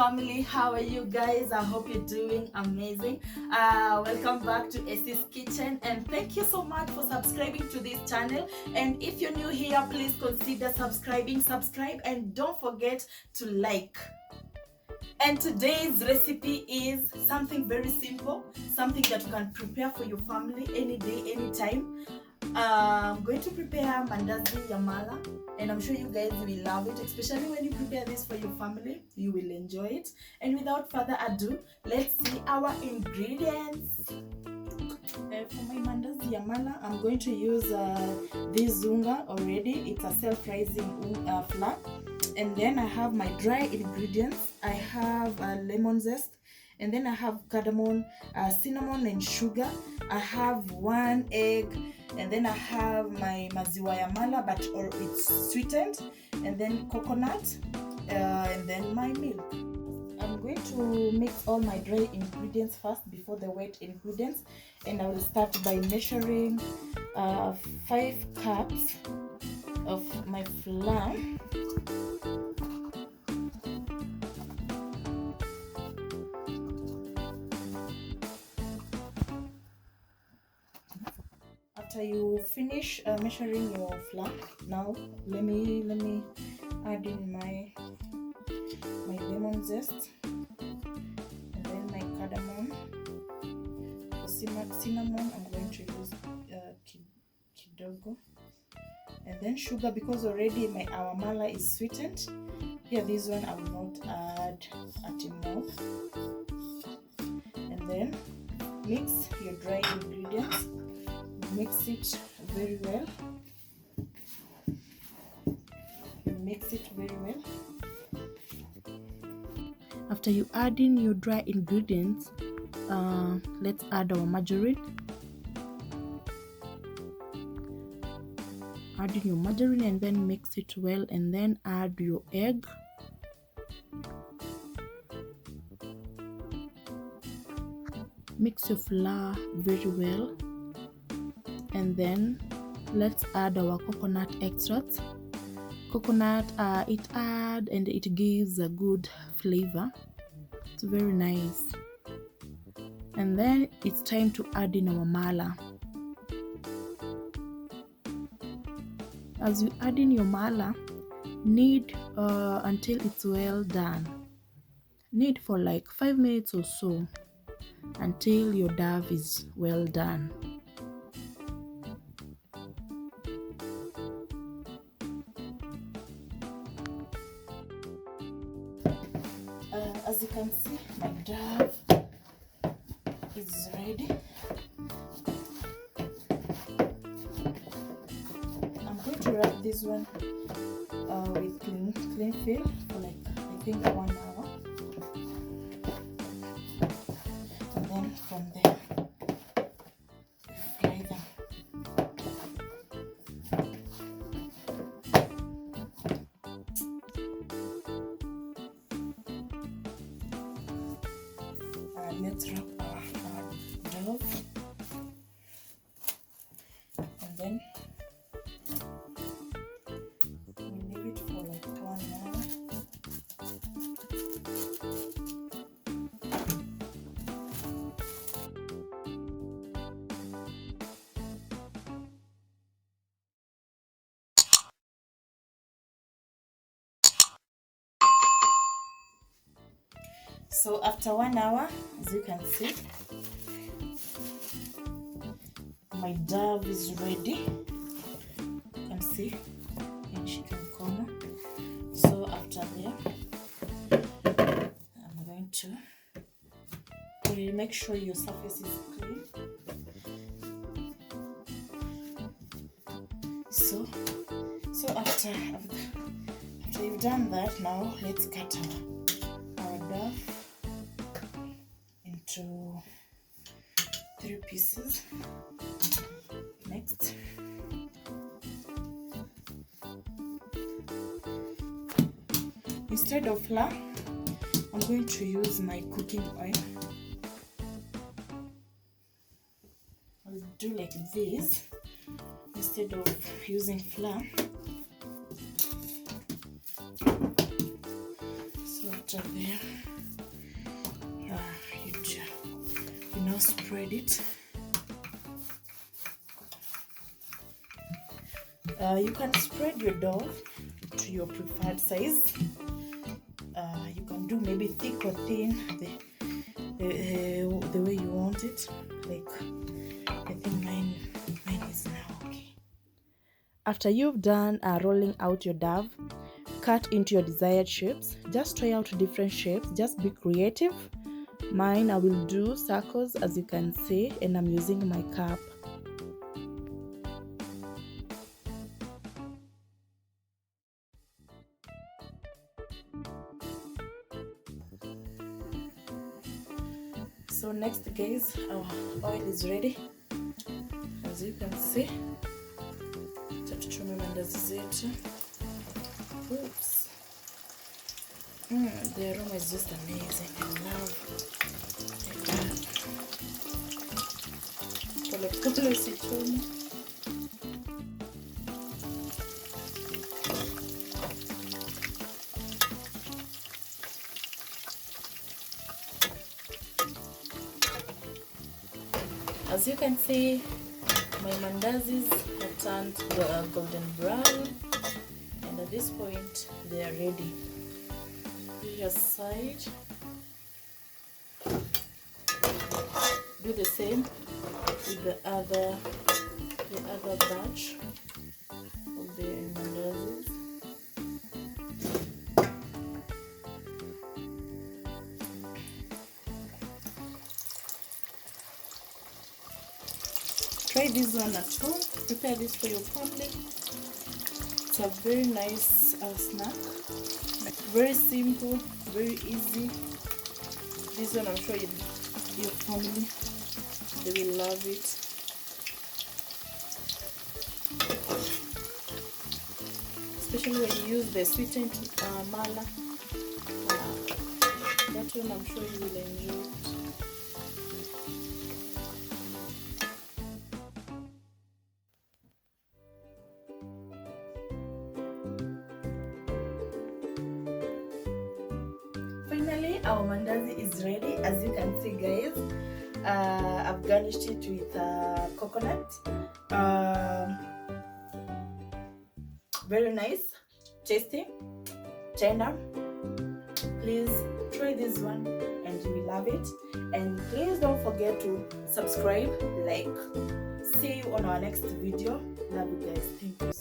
family, how are you guys? I hope you're doing amazing. Welcome back to Essie's Kitchen, and thank you so much for subscribing to this channel. And if you're new here, please consider subscribe, and don't forget to like. And today's recipe is something very simple, something that you can prepare for your family any day, anytime. I'm going to prepare Mandazi Yamala, and I'm sure you guys will love it, especially when you prepare this for your family. You will enjoy it. And without further ado, let's see our ingredients. For my Mandazi Yamala, I'm going to use this zunga already. It's a self-rising flour. And then I have my dry ingredients. I have lemon zest, and then I have cardamom, cinnamon and sugar. I have 1 egg, and then I have my maziwa yamala, but it's sweetened, and then coconut, and then my milk. I'm going to mix all my dry ingredients first before the wet ingredients, and I will start by measuring 5 cups of my flour. After you finish measuring your flour, now let me add in my lemon zest, and then my cardamom. For cinnamon, I'm going to use kidogo, and then sugar, because already our mala is sweetened. Here, this one I will not add anymore. And then mix your dry ingredients. Mix it very well. Mix it very well. After you add in your dry ingredients, let's add our margarine. Add in your margarine and then mix it well, and then add your egg. Mix your flour very well, and then let's add our coconut extract. Coconut, it gives a good flavor. It's very nice. And then it's time to add in our mala. As you add in your mala, knead until it's well done. Knead for like 5 minutes or so until your dough is well done. As you can see, my dough is ready. I'm going to wrap this one with cling film for like, I think, 1 hour, and then from there fry them. Let's wrap our dough, and then we leave it for like 1 hour. So after 1 hour, as you can see, my dough is ready. You can see in chicken corner. So after there, I'm going to really make sure your surface is clean. So after you've done that, now let's cut our dough into 3 pieces. Next, instead of flour, I'm going to use my cooking oil. I'll do like this instead of using flour. So after there, spread it. You can spread your dough to your preferred size. You can do maybe thick or thin, the way you want it. Like, I think mine is now okay. After you've done rolling out your dough, cut into your desired shapes. Just try out different shapes. Just be creative. Mine, I will do circles, as you can see, and I'm using my cup. So next, guys, our oil is ready. As you can see, tatuchome mandazi zetu. Oops. The aroma is just amazing. I love pole usichome. As you can see, my mandazis have turned golden brown, and at this point they are ready. Previous side, do the same with the other batch of the mandazis. Try this one at home. Prepare this for your family. It's a very nice snack. Very simple, very easy. This one, I'm sure your family, they will love it. Especially when you use the sweetened mala. That one, I'm sure you will enjoy it. Finally, our mandazi is ready. As you can see, guys, I've garnished it with coconut. Very nice, tasty, tender. Please try this one and you will love it. And please don't forget to subscribe, like. See you on our next video. Love you guys. Thank you so much.